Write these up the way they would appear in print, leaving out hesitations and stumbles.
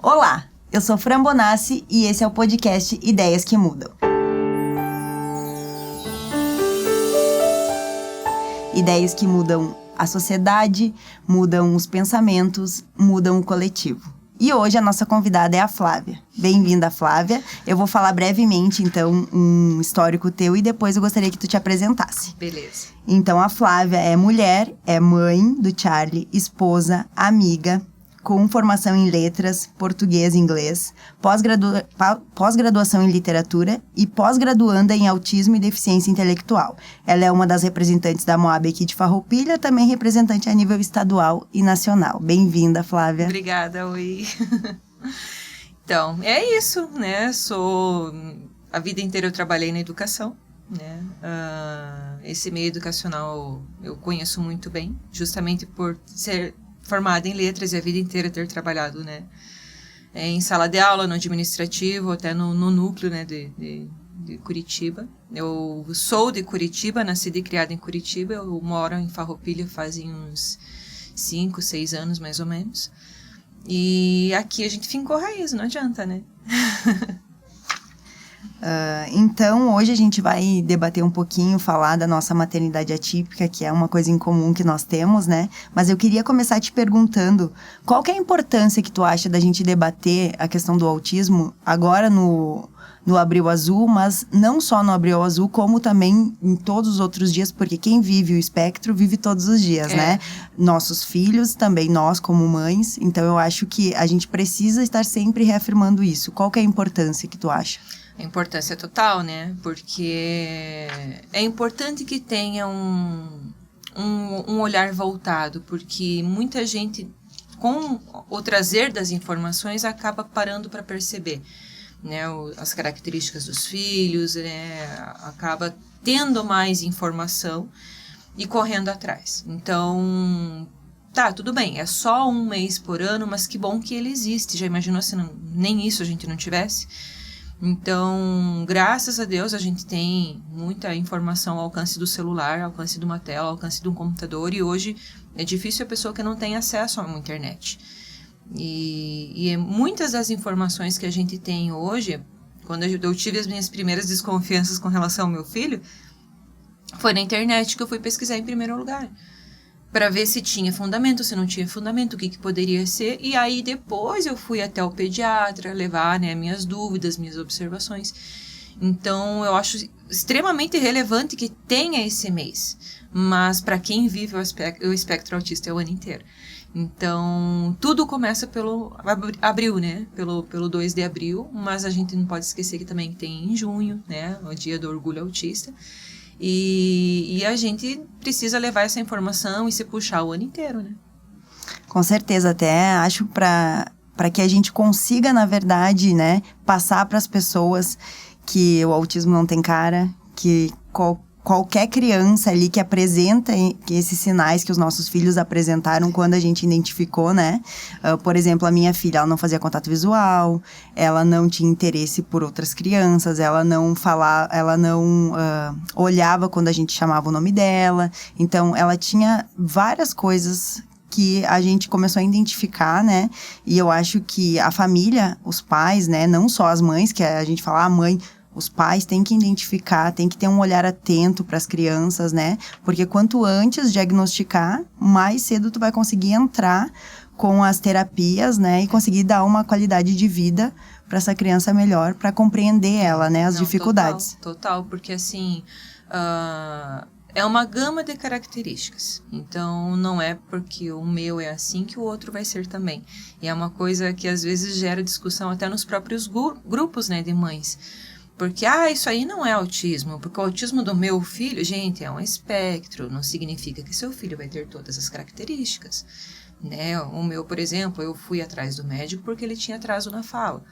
Olá, eu sou Fran Bonassi e esse é o podcast Ideias que Mudam. Ideias que mudam a sociedade, mudam os pensamentos, mudam o coletivo. E hoje a nossa convidada é a Flávia. Bem-vinda, Flávia. Eu vou falar brevemente, então, um histórico teu e depois eu gostaria que tu te apresentasse. Beleza. Então, a Flávia é mulher, é mãe do Charlie, esposa, amiga, com formação em letras, português e inglês, pós-graduação em literatura e pós-graduanda em autismo e deficiência intelectual. Ela é uma das representantes da Moab aqui de Farroupilha, também representante a nível estadual e nacional. Bem-vinda, Flávia. Obrigada, oi. Então, é isso, né? A vida inteira eu trabalhei na educação, né? Esse meio educacional eu conheço muito bem, justamente por ser formada em letras e a vida inteira ter trabalhado, né, em sala de aula, no administrativo, até no núcleo, né, de Curitiba. Eu sou de Curitiba, nascida e criada em Curitiba, eu moro em Farroupilha fazem uns 5, 6 anos, mais ou menos. E aqui a gente fincou raiz, não adianta, né? Então, hoje a gente vai debater um pouquinho, falar da nossa maternidade atípica, que é uma coisa em comum que nós temos, né? Mas eu queria começar te perguntando, qual que é a importância que tu acha da gente debater a questão do autismo agora no Abril Azul, mas não só no Abril Azul, como também em todos os outros dias, porque quem vive o espectro vive todos os dias, né? Nossos filhos, também nós como mães, então eu acho que a gente precisa estar sempre reafirmando isso. Qual que é a importância que tu acha? A importância total, né? Porque é importante que tenha um olhar voltado, porque muita gente, com o trazer das informações, acaba parando para perceber, né? As características dos filhos, né? Acaba tendo mais informação e correndo atrás. Então, tá, tudo bem, é só um mês por ano, mas que bom que ele existe. Já imaginou se nem isso a gente não tivesse? Então, graças a Deus, a gente tem muita informação ao alcance do celular, ao alcance de uma tela, ao alcance de um computador, e hoje é difícil a pessoa que não tem acesso a uma internet. E muitas das informações que a gente tem hoje, quando eu tive as minhas primeiras desconfianças com relação ao meu filho, foi na internet que eu fui pesquisar em primeiro lugar, para ver se tinha fundamento, se não tinha fundamento, o que poderia ser. E aí depois eu fui até o pediatra levar, né, minhas dúvidas, minhas observações. Então eu acho extremamente relevante que tenha esse mês. Mas para quem vive o espectro autista é o ano inteiro. Então tudo começa pelo abril, né? Pelo 2 de abril. Mas a gente não pode esquecer que também tem em junho, né? O Dia do Orgulho Autista. E a gente precisa levar essa informação e se puxar o ano inteiro, né? Com certeza, até acho para que a gente consiga, na verdade, né, passar para as pessoas que o autismo não tem cara, que qualquer criança ali que apresenta esses sinais que os nossos filhos apresentaram quando a gente identificou, né? Por exemplo, a minha filha, ela não fazia contato visual, ela não tinha interesse por outras crianças, ela não olhava quando a gente chamava o nome dela. Então, ela tinha várias coisas que a gente começou a identificar, né? E eu acho que a família, os pais, né? Não só as mães, que a gente fala, mãe... Os pais têm que identificar, têm que ter um olhar atento para as crianças, né? Porque quanto antes diagnosticar, mais cedo tu vai conseguir entrar com as terapias, né? E conseguir dar uma qualidade de vida para essa criança melhor, para compreender ela, né? As dificuldades. Total, porque assim... é uma gama de características. Então, não é porque o meu é assim que o outro vai ser também. E é uma coisa que às vezes gera discussão até nos próprios grupos, né, de mães. Porque, isso aí não é autismo, porque o autismo do meu filho, gente, é um espectro, não significa que seu filho vai ter todas as características, né? O meu, por exemplo, eu fui atrás do médico porque ele tinha atraso na fala.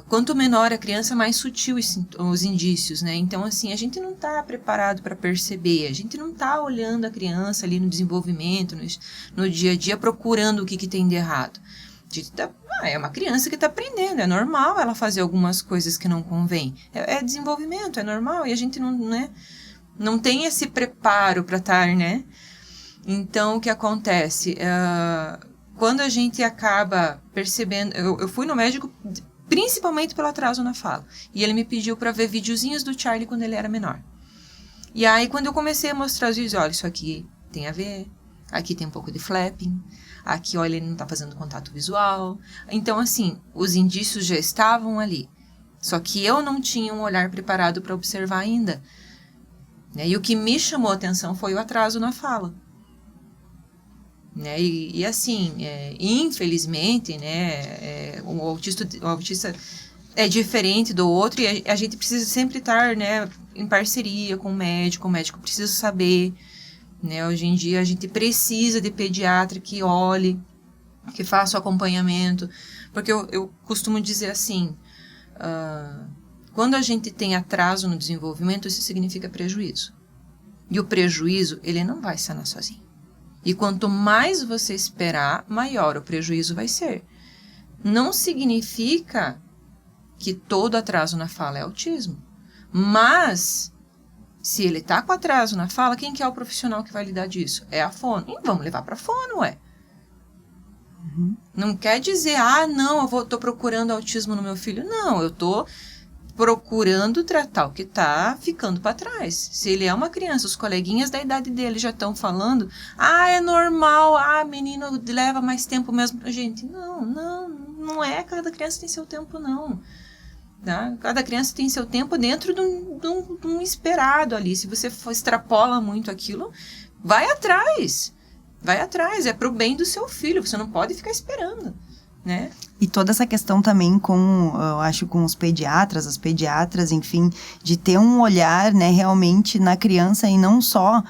Quanto menor a criança, mais sutil os indícios, né? Então, assim, a gente não está preparado para perceber, a gente não está olhando a criança ali no desenvolvimento, no dia a dia, procurando o que tem de errado. É uma criança que está aprendendo, é normal ela fazer algumas coisas que não convém. É desenvolvimento, é normal, e a gente não tem esse preparo para estar, né? Então, o que acontece? quando a gente acaba percebendo... Eu fui no médico principalmente pelo atraso na fala. E ele me pediu para ver videozinhos do Charlie quando ele era menor. E aí, quando eu comecei a mostrar os vídeos, olha, isso aqui tem a ver, aqui tem um pouco de flapping, aqui, olha, ele não tá fazendo contato visual. Então, assim, os indícios já estavam ali. Só que eu não tinha um olhar preparado para observar ainda. Né? E o que me chamou a atenção foi o atraso na fala. Né? E assim, infelizmente, né, o autista é diferente do outro e a gente precisa sempre estar, né, em parceria com o médico precisa saber, né, hoje em dia a gente precisa de pediatra que olhe, que faça o acompanhamento, porque eu costumo dizer assim, quando a gente tem atraso no desenvolvimento, isso significa prejuízo. E o prejuízo, ele não vai sanar sozinho. E quanto mais você esperar, maior o prejuízo vai ser. Não significa que todo atraso na fala é autismo. Mas, se ele está com atraso na fala, quem que é o profissional que vai lidar disso? É a fono. E vamos levar para a fono, ué. Uhum. Não quer dizer, não, eu estou procurando autismo no meu filho. Não, eu estou procurando tratar o que está ficando para trás. Se ele é uma criança, os coleguinhas da idade dele já estão falando, é normal, menino leva mais tempo mesmo. Gente, não é, cada criança tem seu tempo, não. Tá? Cada criança tem seu tempo dentro de um esperado ali. Se você extrapola muito aquilo, vai atrás, é pro bem do seu filho, você não pode ficar esperando, né? E toda essa questão também eu acho, com os pediatras, as pediatras, enfim, de ter um olhar, né, realmente na criança e não só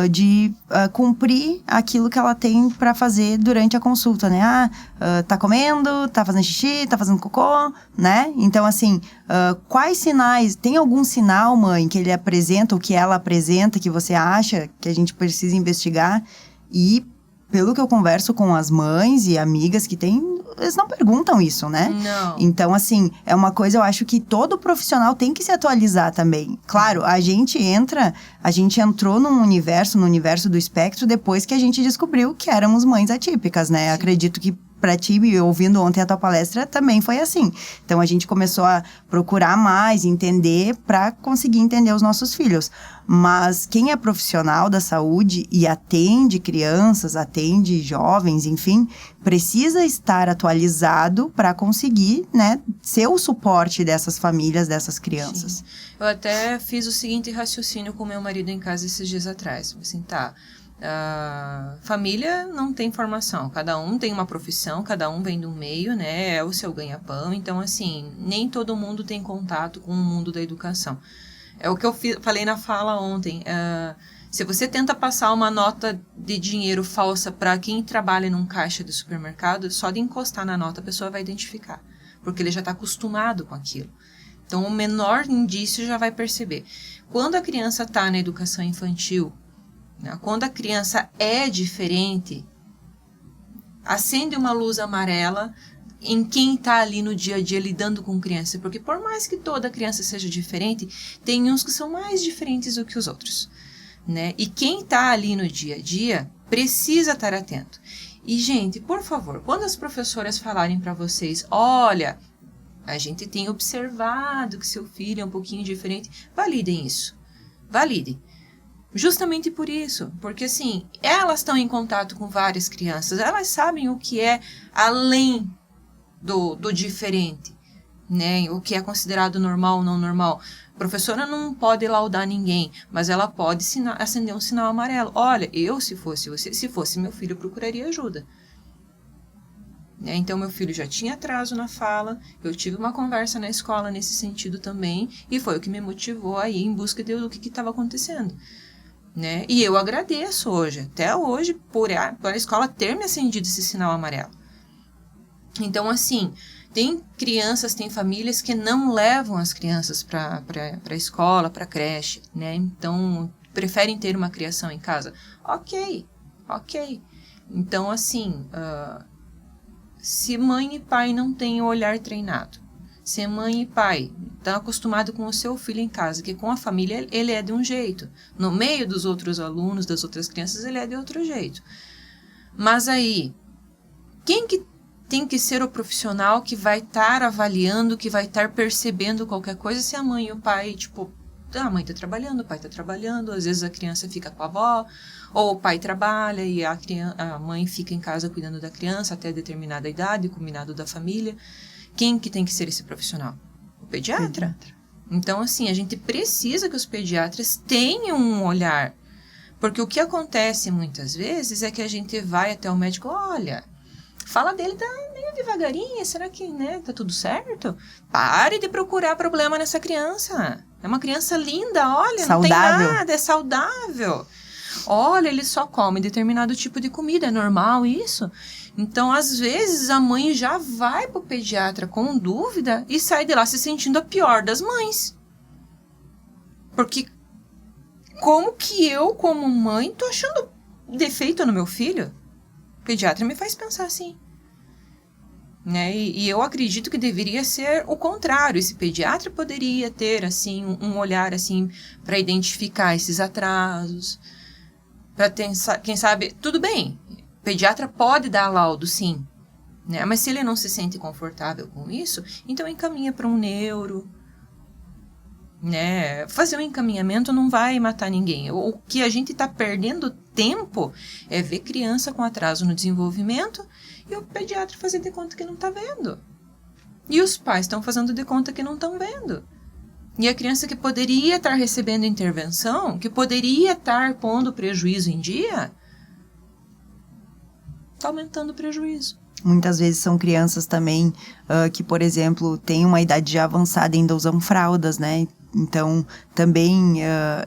de cumprir aquilo que ela tem para fazer durante a consulta, né? Tá comendo, tá fazendo xixi, tá fazendo cocô, né? Então, assim, quais sinais, tem algum sinal, mãe, que ele apresenta, ou que ela apresenta, que você acha que a gente precisa investigar? E, pelo que eu converso com as mães e amigas que têm, eles não perguntam isso, né? Não. Então, assim, é uma coisa, eu acho que todo profissional tem que se atualizar também. Claro, a gente entrou no universo do espectro, depois que a gente descobriu que éramos mães atípicas, né? Sim. Acredito que para ti, ouvindo ontem a tua palestra, também foi assim. Então, a gente começou a procurar mais, entender, para conseguir entender os nossos filhos. Mas quem é profissional da saúde e atende crianças, atende jovens, enfim, precisa estar atualizado para conseguir, né, ser o suporte dessas famílias, dessas crianças. Sim. Eu até fiz o seguinte raciocínio com meu marido em casa esses dias atrás. Assim, família não tem formação, cada um tem uma profissão, cada um vem de um meio, né, é o seu ganha-pão, então assim, nem todo mundo tem contato com o mundo da educação. É o que eu falei na fala ontem, se você tenta passar uma nota de dinheiro falsa para quem trabalha num caixa de supermercado, só de encostar na nota a pessoa vai identificar, porque ele já está acostumado com aquilo. Então o menor indício já vai perceber. Quando a criança está na educação infantil, quando a criança é diferente, acende uma luz amarela em quem está ali no dia a dia lidando com criança. Porque por mais que toda criança seja diferente, tem uns que são mais diferentes do que os outros, né? E quem está ali no dia a dia precisa estar atento. E, gente, por favor, quando as professoras falarem para vocês, olha, a gente tem observado que seu filho é um pouquinho diferente, validem isso. Validem. Justamente por isso, porque assim, elas estão em contato com várias crianças, elas sabem o que é além do diferente, né? O que é considerado normal ou não normal. A professora não pode laudar ninguém, mas ela pode acender um sinal amarelo. Olha, se fosse meu filho, eu procuraria ajuda. Então, meu filho já tinha atraso na fala, eu tive uma conversa na escola nesse sentido também, e foi o que me motivou a ir em busca do que estava acontecendo. Né? E eu agradeço hoje, até hoje, por a escola ter me acendido esse sinal amarelo. Então, assim, tem crianças, tem famílias que não levam as crianças para a escola, para a creche, né? Então, preferem ter uma criação em casa. Ok. Então, assim, se mãe e pai não têm o olhar treinado, se mãe e pai estão acostumados com o seu filho em casa, que com a família ele é de um jeito. No meio dos outros alunos, das outras crianças, ele é de outro jeito. Mas aí, Quem que tem que ser o profissional que vai estar avaliando, que vai estar percebendo qualquer coisa, se a mãe e o pai, tipo, a mãe tá trabalhando, o pai tá trabalhando, às vezes a criança fica com a avó, ou o pai trabalha e a mãe fica em casa cuidando da criança até determinada idade, combinado da família. Quem que tem que ser esse profissional? O pediatra. Então, assim, a gente precisa que os pediatras tenham um olhar, porque o que acontece muitas vezes é que a gente vai até o médico, olha, fala dele tá meio devagarinho, será que, né, tá tudo certo? Pare de procurar problema nessa criança. É uma criança linda, olha, saudável. Não tem nada, é saudável. Olha, ele só come determinado tipo de comida, é normal isso? Então, às vezes, a mãe já vai pro pediatra com dúvida e sai de lá se sentindo a pior das mães. Porque como que eu, como mãe, tô achando defeito no meu filho? O pediatra me faz pensar assim. Né? E eu acredito que deveria ser o contrário. Esse pediatra poderia ter assim um olhar assim para identificar esses atrasos, para quem sabe, tudo bem, o pediatra pode dar laudo, sim, né? Mas se ele não se sente confortável com isso, então encaminha para um neuro, né? Fazer um encaminhamento não vai matar ninguém. O que a gente está perdendo tempo é ver criança com atraso no desenvolvimento e o pediatra fazer de conta que não está vendo. E os pais estão fazendo de conta que não estão vendo. E a criança que poderia estar recebendo intervenção, que poderia estar pondo prejuízo em dia, está aumentando o prejuízo. Muitas vezes são crianças também que, por exemplo, têm uma idade já avançada e ainda usam fraldas, né? Então, também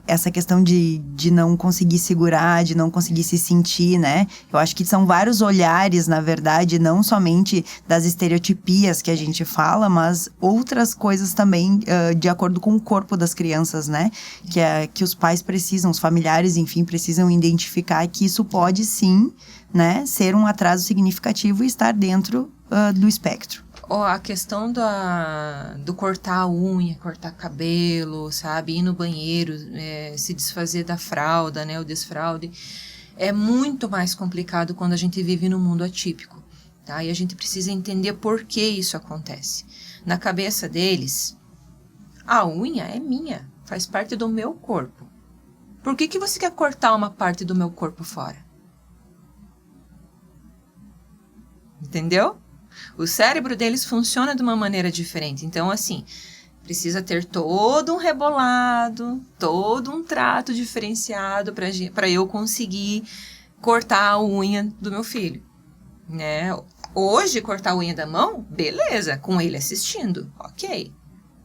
essa questão de não conseguir segurar, de não conseguir se sentir, né? Eu acho que são vários olhares, na verdade, não somente das estereotipias que a gente fala, mas outras coisas também de acordo com o corpo das crianças, né? Que os pais precisam, os familiares, enfim, precisam identificar que isso pode sim, né, ser um atraso significativo e estar dentro do espectro. A questão do cortar a unha, cortar cabelo, sabe? Ir no banheiro, se desfazer da fralda, né? O desfraude. É muito mais complicado quando a gente vive num mundo atípico, tá? E a gente precisa entender por que isso acontece. Na cabeça deles, a unha é minha, faz parte do meu corpo. Por que você quer cortar uma parte do meu corpo fora? Entendeu? O cérebro deles funciona de uma maneira diferente. Então, assim, precisa ter todo um rebolado, todo um trato diferenciado para eu conseguir cortar a unha do meu filho, né? Hoje, cortar a unha da mão, beleza, com ele assistindo, ok.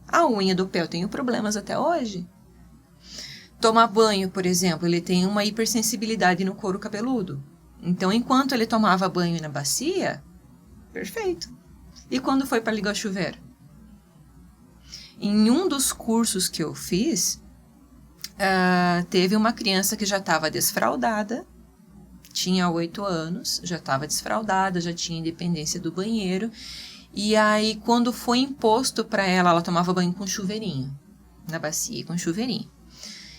A unha do pé eu tenho problemas até hoje. Tomar banho, por exemplo, ele tem uma hipersensibilidade no couro cabeludo. Então, enquanto ele tomava banho na bacia, perfeito. E quando foi para ligar o chuveiro? Em um dos cursos que eu fiz, teve uma criança que já estava desfraldada, tinha 8 anos, já estava desfraldada, já tinha independência do banheiro. E aí, quando foi imposto para ela tomava banho com chuveirinho, na bacia com chuveirinho.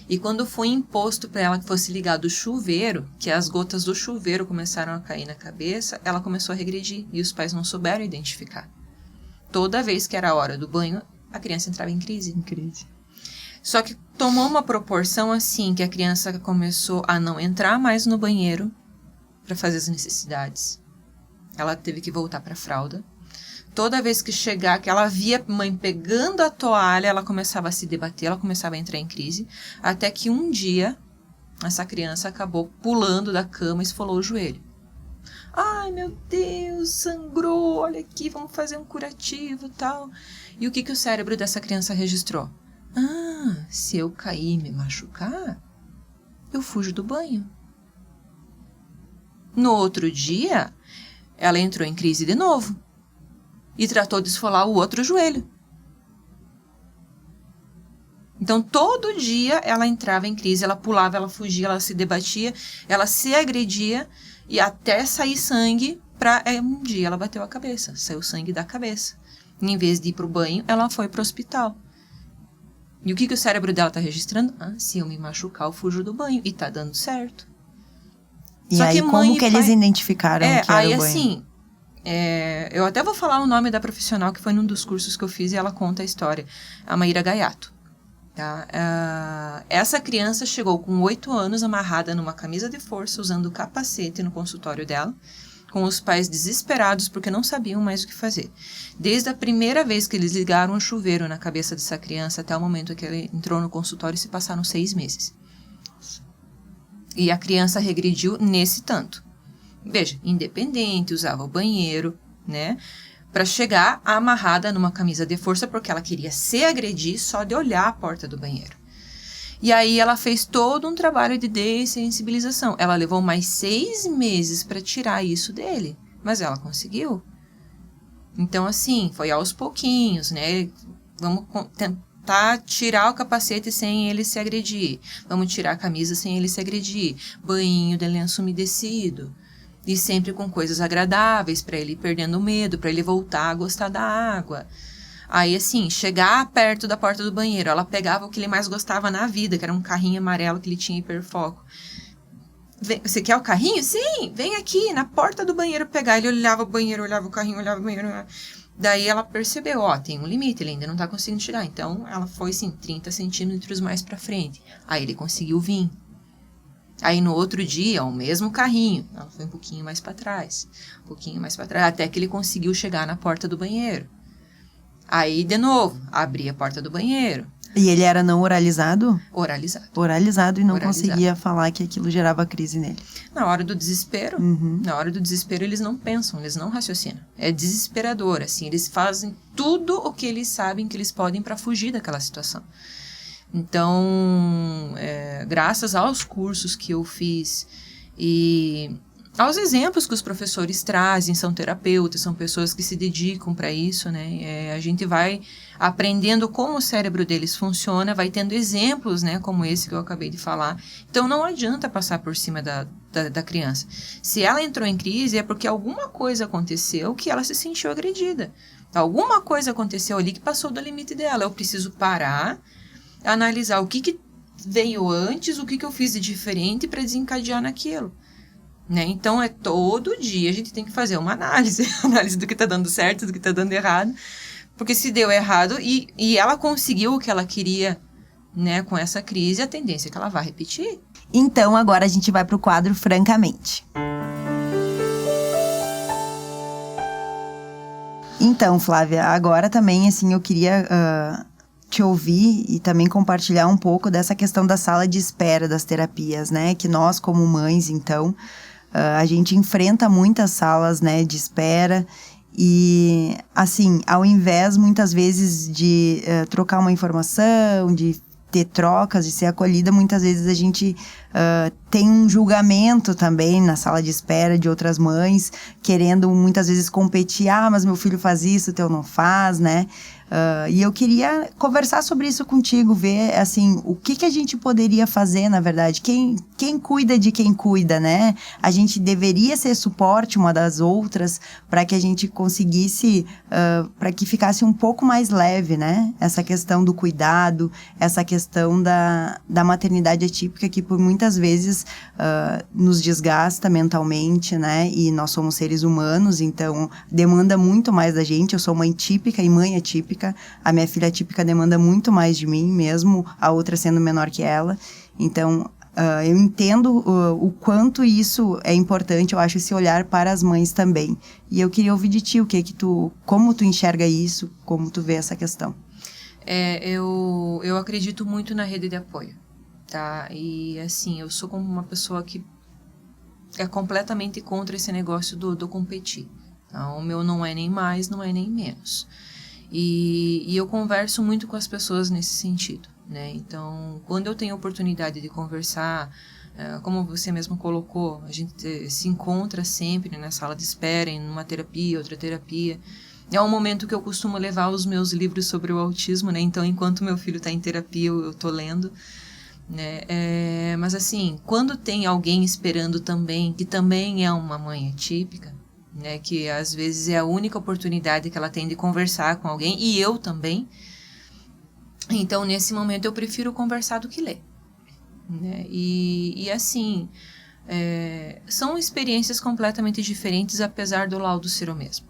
E quando foi imposto para ela que fosse ligado o chuveiro, que as gotas do chuveiro começaram a cair na cabeça, ela começou a regredir e os pais não souberam identificar. Toda vez que era a hora do banho, a criança entrava em crise. Só que tomou uma proporção assim, que a criança começou a não entrar mais no banheiro para fazer as necessidades. Ela teve que voltar para a fralda. Toda vez que chegar, que ela via a mãe pegando a toalha, ela começava a se debater, ela começava a entrar em crise, até que um dia, essa criança acabou pulando da cama e esfolou o joelho. Ai, meu Deus, sangrou, olha aqui, vamos fazer um curativo e tal. E o que o cérebro dessa criança registrou? Se eu cair e me machucar, eu fujo do banho. No outro dia, ela entrou em crise de novo. E tratou de esfolar o outro joelho. Então, todo dia ela entrava em crise, ela pulava, ela fugia, ela se debatia, ela se agredia e até sair sangue. Um dia ela bateu a cabeça, saiu sangue da cabeça. E, em vez de ir para o banho, ela foi para o hospital. E o que o cérebro dela está registrando? Se eu me machucar, eu fujo do banho. E está dando certo. E só aí, como que eles identificaram que era o banho? Assim, Eu até vou falar o nome da profissional que foi num dos cursos que eu fiz e ela conta a história. A Maíra Gaiato. Tá? Essa criança chegou com 8 anos amarrada numa camisa de força, usando capacete no consultório dela, com os pais desesperados porque não sabiam mais o que fazer. Desde a primeira vez que eles ligaram o chuveiro na cabeça dessa criança até o momento que ela entrou no consultório, se passaram 6 meses. E a criança regrediu nesse tanto. Veja, independente, usava o banheiro, né? Para chegar amarrada numa camisa de força, porque ela queria se agredir só de olhar a porta do banheiro. E aí ela fez todo um trabalho de dessensibilização. Ela levou mais 6 meses para tirar isso dele, mas ela conseguiu. Então, assim, foi aos pouquinhos, né? Vamos tentar tirar o capacete sem ele se agredir. Vamos tirar a camisa sem ele se agredir. Banho de lenço umedecido. E sempre com coisas agradáveis, para ele ir perdendo o medo, para ele voltar a gostar da água. Aí, assim, chegar perto da porta do banheiro, ela pegava o que ele mais gostava na vida, que era um carrinho amarelo que ele tinha hiperfoco. Você quer o carrinho? Sim, vem aqui, na porta do banheiro pegar. Ele olhava o banheiro, olhava o carrinho, olhava o banheiro. Daí ela percebeu, tem um limite, ele ainda não tá conseguindo chegar. Então, ela foi, assim, 30 centímetros mais pra frente. Aí ele conseguiu vir. Aí no outro dia, o mesmo carrinho, ela foi um pouquinho mais para trás, até que ele conseguiu chegar na porta do banheiro. Aí, de novo, abri a porta do banheiro. E ele era não oralizado? Oralizado. Oralizado e não conseguia falar que aquilo gerava crise nele. Na hora do desespero, eles não pensam, eles não raciocinam. É desesperador, assim, eles fazem tudo o que eles sabem que eles podem para fugir daquela situação. Então, graças aos cursos que eu fiz e aos exemplos que os professores trazem, são terapeutas, são pessoas que se dedicam para isso, né? A gente vai aprendendo como o cérebro deles funciona, vai tendo exemplos, né, como esse que eu acabei de falar. Então, não adianta passar por cima da criança. Se ela entrou em crise, é porque alguma coisa aconteceu que ela se sentiu agredida. Alguma coisa aconteceu ali que passou do limite dela. Eu preciso parar, analisar o que veio antes, o que eu fiz de diferente para desencadear naquilo. Né? Então, todo dia a gente tem que fazer uma análise do que está dando certo, do que está dando errado. Porque se deu errado e ela conseguiu o que ela queria, né, com essa crise, a tendência é que ela vá repetir. Então, agora a gente vai para o quadro Francamente. Então, Flávia, agora também, assim, eu queria te ouvir e também compartilhar um pouco dessa questão da sala de espera das terapias, né? Que nós, como mães, então, a gente enfrenta muitas salas, né, de espera e, assim, ao invés, muitas vezes, de trocar uma informação, de ter trocas, de ser acolhida, muitas vezes a gente tem um julgamento também na sala de espera de outras mães, querendo muitas vezes competir, mas meu filho faz isso, o teu não faz, né? E eu queria conversar sobre isso contigo, ver, assim, o que a gente poderia fazer, na verdade, quem cuida de quem cuida, né? A gente deveria ser suporte uma das outras para que a gente conseguisse, para que ficasse um pouco mais leve, né? Essa questão do cuidado, essa questão da maternidade atípica que por muitas vezes nos desgasta mentalmente, né? E nós somos seres humanos, então demanda muito mais da gente. Eu sou mãe típica e mãe atípica. A minha filha típica demanda muito mais de mim, mesmo a outra sendo menor que ela. Então, eu entendo o quanto isso é importante, eu acho, esse olhar para as mães também. E eu queria ouvir de ti, como tu enxerga isso, como tu vê essa questão. Eu acredito muito na rede de apoio, tá? E, assim, eu sou como uma pessoa que é completamente contra esse negócio do competir. Tá? O meu não é nem mais, não é nem menos. E eu converso muito com as pessoas nesse sentido, né? Então, quando eu tenho oportunidade de conversar, como você mesmo colocou, a gente se encontra sempre na sala de espera, em uma terapia, outra terapia. É um momento que eu costumo levar os meus livros sobre o autismo, né? Então, enquanto meu filho está em terapia, eu estou lendo, né? Mas, assim, quando tem alguém esperando também, que também é uma mãe atípica, né, que às vezes é a única oportunidade que ela tem de conversar com alguém, e eu também. Então, nesse momento, eu prefiro conversar do que ler. Né? E assim, são experiências completamente diferentes, apesar do laudo ser o mesmo.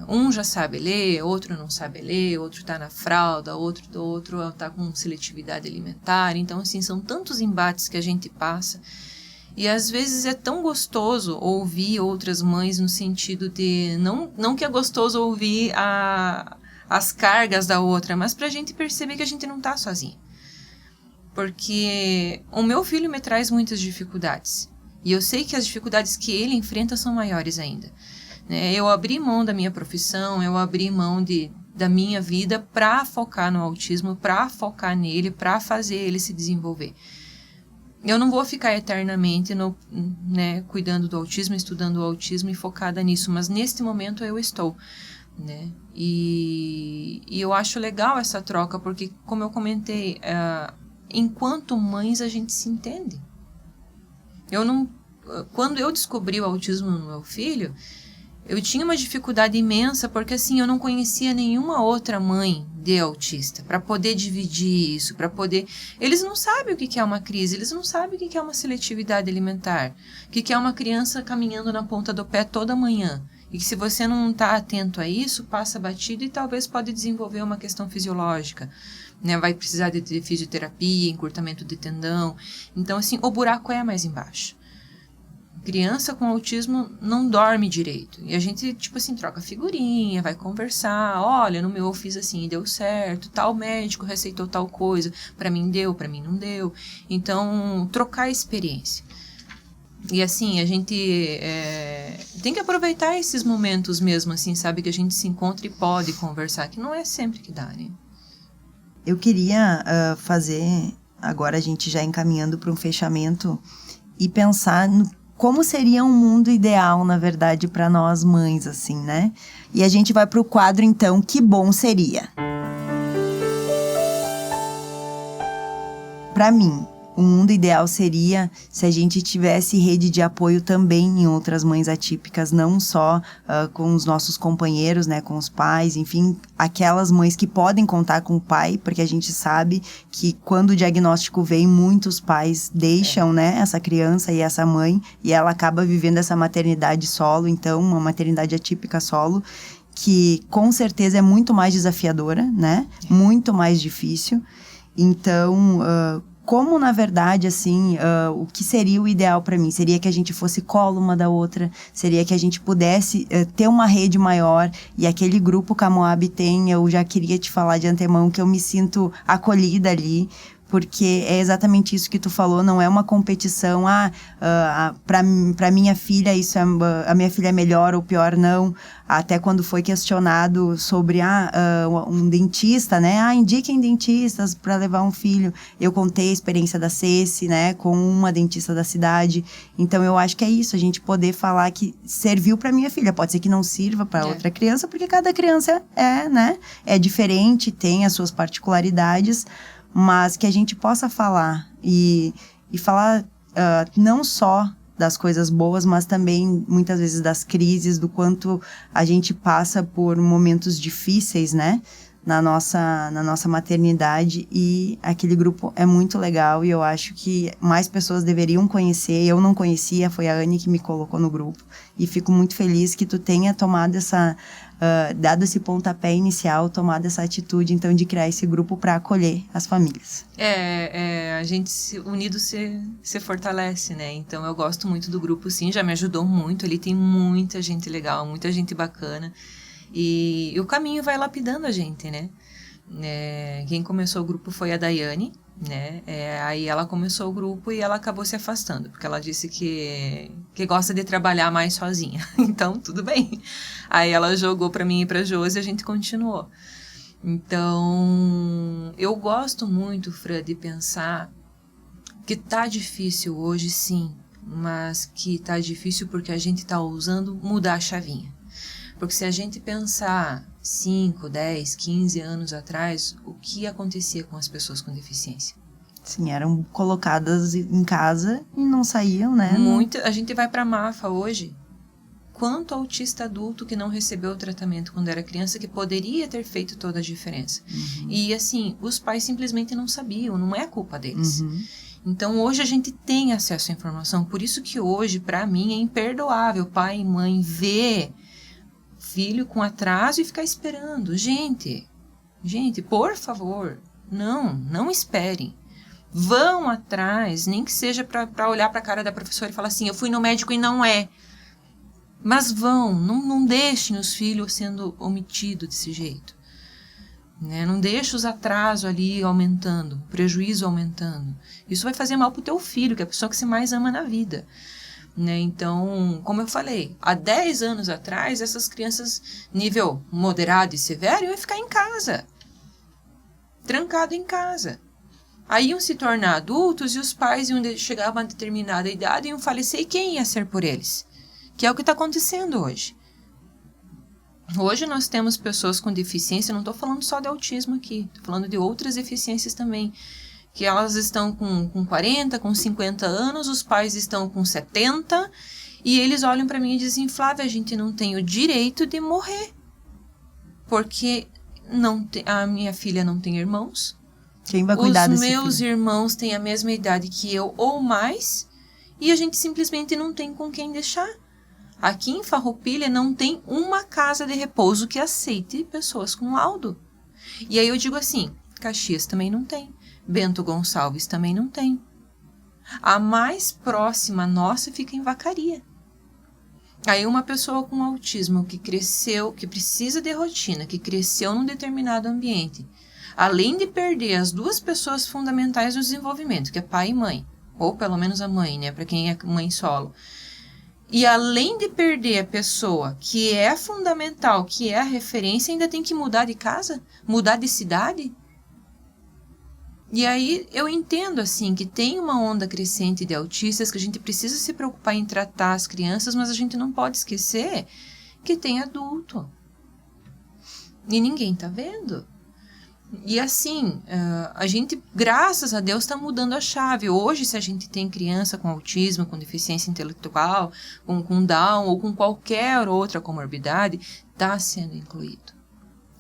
Um já sabe ler, outro não sabe ler, outro está na fralda, outro está com seletividade alimentar. Então, assim, são tantos embates que a gente passa. E às vezes é tão gostoso ouvir outras mães no sentido de... Não que é gostoso ouvir as cargas da outra, mas para a gente perceber que a gente não está sozinha. Porque o meu filho me traz muitas dificuldades. E eu sei que as dificuldades que ele enfrenta são maiores ainda. Eu abri mão da minha profissão, eu abri mão da minha vida para focar no autismo, para focar nele, para fazer ele se desenvolver. Eu não vou ficar eternamente cuidando do autismo, estudando o autismo e focada nisso, mas neste momento eu estou. E eu acho legal essa troca, porque, como eu comentei, enquanto mães a gente se entende. Quando eu descobri o autismo no meu filho, eu tinha uma dificuldade imensa, porque assim, eu não conhecia nenhuma outra mãe de autista, para poder dividir isso, para poder... Eles não sabem o que é uma crise, eles não sabem o que é uma seletividade alimentar, o que é uma criança caminhando na ponta do pé toda manhã, e que se você não está atento a isso, passa batido e talvez pode desenvolver uma questão fisiológica, vai precisar de fisioterapia, encurtamento de tendão. Então, assim, o buraco é mais embaixo. Criança com autismo não dorme direito. E a gente, troca figurinha, vai conversar. Olha, no meu eu fiz assim e deu certo. Tal médico receitou tal coisa. Para mim deu, para mim não deu. Então, trocar experiência. E assim, a gente tem que aproveitar esses momentos mesmo, assim, sabe? Que a gente se encontra e pode conversar. Que não é sempre que dá, né? Eu queria fazer, agora a gente já encaminhando para um fechamento, e pensar no como seria um mundo ideal, na verdade, para nós mães, assim, né? E a gente vai para o quadro, então, Que Bom Seria. Para mim, o mundo ideal seria se a gente tivesse rede de apoio também em outras mães atípicas, não só com os nossos companheiros, né, com os pais, enfim, aquelas mães que podem contar com o pai, porque a gente sabe que quando o diagnóstico vem, muitos pais deixam, né, essa criança e essa mãe, e ela acaba vivendo essa maternidade solo, então, uma maternidade atípica solo, que com certeza é muito mais desafiadora, né, muito mais difícil. Então, como, na verdade, assim, o que seria o ideal para mim? Seria que a gente fosse colo uma da outra, seria que a gente pudesse ter uma rede maior, e aquele grupo que a Moab tem, eu já queria te falar de antemão que eu me sinto acolhida ali, porque é exatamente isso que tu falou, não é uma competição, para minha filha a minha filha é melhor ou pior, não. Até quando foi questionado sobre um dentista, né, indiquem dentistas para levar um filho, eu contei a experiência da Ceci, né, com uma dentista da cidade. Então eu acho que é isso, a gente poder falar que serviu para minha filha, pode ser que não sirva para outra criança, porque cada criança é diferente, tem as suas particularidades, mas que a gente possa falar e falar não só das coisas boas, mas também muitas vezes das crises, do quanto a gente passa por momentos difíceis, né, na nossa maternidade, e aquele grupo é muito legal e eu acho que mais pessoas deveriam conhecer. Eu não conhecia, foi a Anne que me colocou no grupo, e fico muito feliz que tu tenha tomado dado esse pontapé inicial, tomado essa atitude, então, de criar esse grupo para acolher as famílias. A gente unido se fortalece, né? Então, eu gosto muito do grupo, sim, já me ajudou muito. Ele tem muita gente legal, muita gente bacana. E o caminho vai lapidando a gente, né? Quem começou o grupo foi a Daiane, né? Aí ela começou o grupo e ela acabou se afastando, porque ela disse que gosta de trabalhar mais sozinha. Então, tudo bem. Aí ela jogou para mim e para a Josi e a gente continuou. Então, eu gosto muito, Fran, de pensar que tá difícil hoje, sim, mas que tá difícil porque a gente tá ousando mudar a chavinha. Porque se a gente pensar 5, 10, 15 anos atrás, o que acontecia com as pessoas com deficiência? Sim, eram colocadas em casa e não saíam, né? A gente vai para a MAFA hoje. Quanto autista adulto que não recebeu o tratamento quando era criança, que poderia ter feito toda a diferença. Uhum. E assim, os pais simplesmente não sabiam, não é culpa deles. Uhum. Então, hoje a gente tem acesso à informação. Por isso que hoje, para mim, é imperdoável pai e mãe ver filho com atraso e ficar esperando. Gente, por favor, não esperem. Vão atrás, nem que seja para olhar para a cara da professora e falar assim, eu fui no médico e não é. Mas não deixem os filhos sendo omitidos desse jeito. Né? Não deixe os atrasos ali aumentando, o prejuízo aumentando. Isso vai fazer mal para o teu filho, que é a pessoa que você mais ama na vida. Né? Então, como eu falei, há 10 anos atrás, essas crianças nível moderado e severo iam ficar em casa. Trancado em casa. Aí iam se tornar adultos e os pais iam chegar a uma determinada idade e iam falecer. E quem ia ser por eles? Que é o que está acontecendo hoje. Hoje nós temos pessoas com deficiência, não estou falando só de autismo aqui, estou falando de outras deficiências também, que elas estão com 40, com 50 anos, os pais estão com 70, e eles olham para mim e dizem, Flávia, a gente não tem o direito de morrer, porque a minha filha não tem irmãos, quem vai cuidar desse filho? Os meus irmãos têm a mesma idade que eu ou mais, e a gente simplesmente não tem com quem deixar. Aqui em Farroupilha não tem uma casa de repouso que aceite pessoas com laudo. E aí eu digo assim, Caxias também não tem. Bento Gonçalves também não tem. A mais próxima nossa fica em Vacaria. Aí uma pessoa com autismo que cresceu, que precisa de rotina, que cresceu num determinado ambiente, além de perder as duas pessoas fundamentais do desenvolvimento, que é pai e mãe, ou pelo menos a mãe, né, para quem é mãe solo, e além de perder a pessoa que é fundamental, que é a referência, ainda tem que mudar de casa? Mudar de cidade? E aí eu entendo assim que tem uma onda crescente de autistas, que a gente precisa se preocupar em tratar as crianças, mas a gente não pode esquecer que tem adulto. E ninguém tá vendo. E assim, a gente, graças a Deus, está mudando a chave. Hoje, se a gente tem criança com autismo, com deficiência intelectual, com Down ou com qualquer outra comorbidade, está sendo incluído.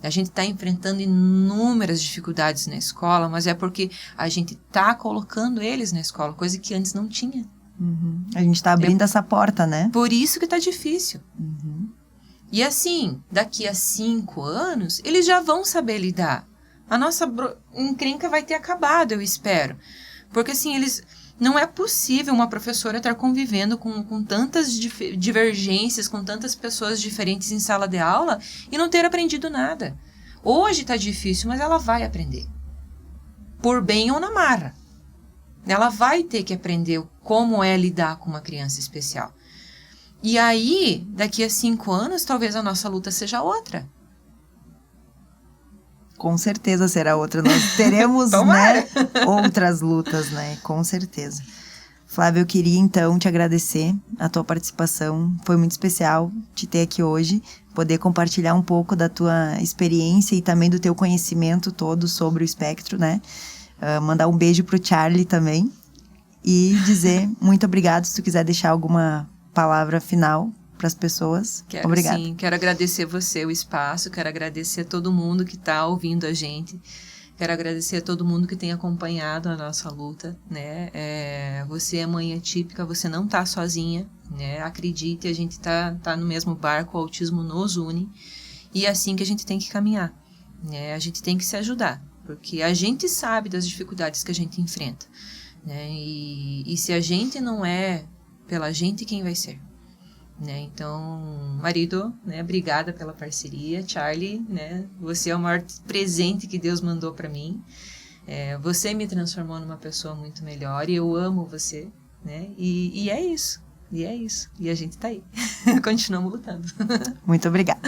A gente está enfrentando inúmeras dificuldades na escola, mas é porque a gente está colocando eles na escola, coisa que antes não tinha. Uhum. A gente está abrindo essa porta, né? Por isso que está difícil. Uhum. E assim, daqui a 5 anos, eles já vão saber lidar. A nossa encrenca vai ter acabado, eu espero. Porque, assim, não é possível uma professora estar convivendo com tantas divergências, com tantas pessoas diferentes em sala de aula e não ter aprendido nada. Hoje está difícil, mas ela vai aprender. Por bem ou na marra. Ela vai ter que aprender como é lidar com uma criança especial. E aí, daqui a 5 anos, talvez a nossa luta seja outra. Com certeza será outra. Nós teremos, né, outras lutas, né? Com certeza. Flávia, eu queria, então, te agradecer a tua participação. Foi muito especial te ter aqui hoje, poder compartilhar um pouco da tua experiência e também do teu conhecimento todo sobre o espectro, né? Mandar um beijo pro Charlie também e dizer muito obrigado, se tu quiser deixar alguma palavra final para as pessoas. Obrigada. Sim, quero agradecer você, o espaço, quero agradecer a todo mundo que está ouvindo a gente, quero agradecer a todo mundo que tem acompanhado a nossa luta, né? Você é mãe atípica, você não está sozinha, né? Acredite, a gente tá no mesmo barco, o autismo nos une, e é assim que a gente tem que caminhar, né? A gente tem que se ajudar, porque a gente sabe das dificuldades que a gente enfrenta, né? E se a gente não é pela gente, quem vai ser? Né? Então, marido, né, obrigada pela parceria. Charlie, né, você é o maior presente que Deus mandou para mim. Você me transformou numa pessoa muito melhor e eu amo você, né? E é isso. E a gente tá aí. Continuamos lutando. Muito obrigada.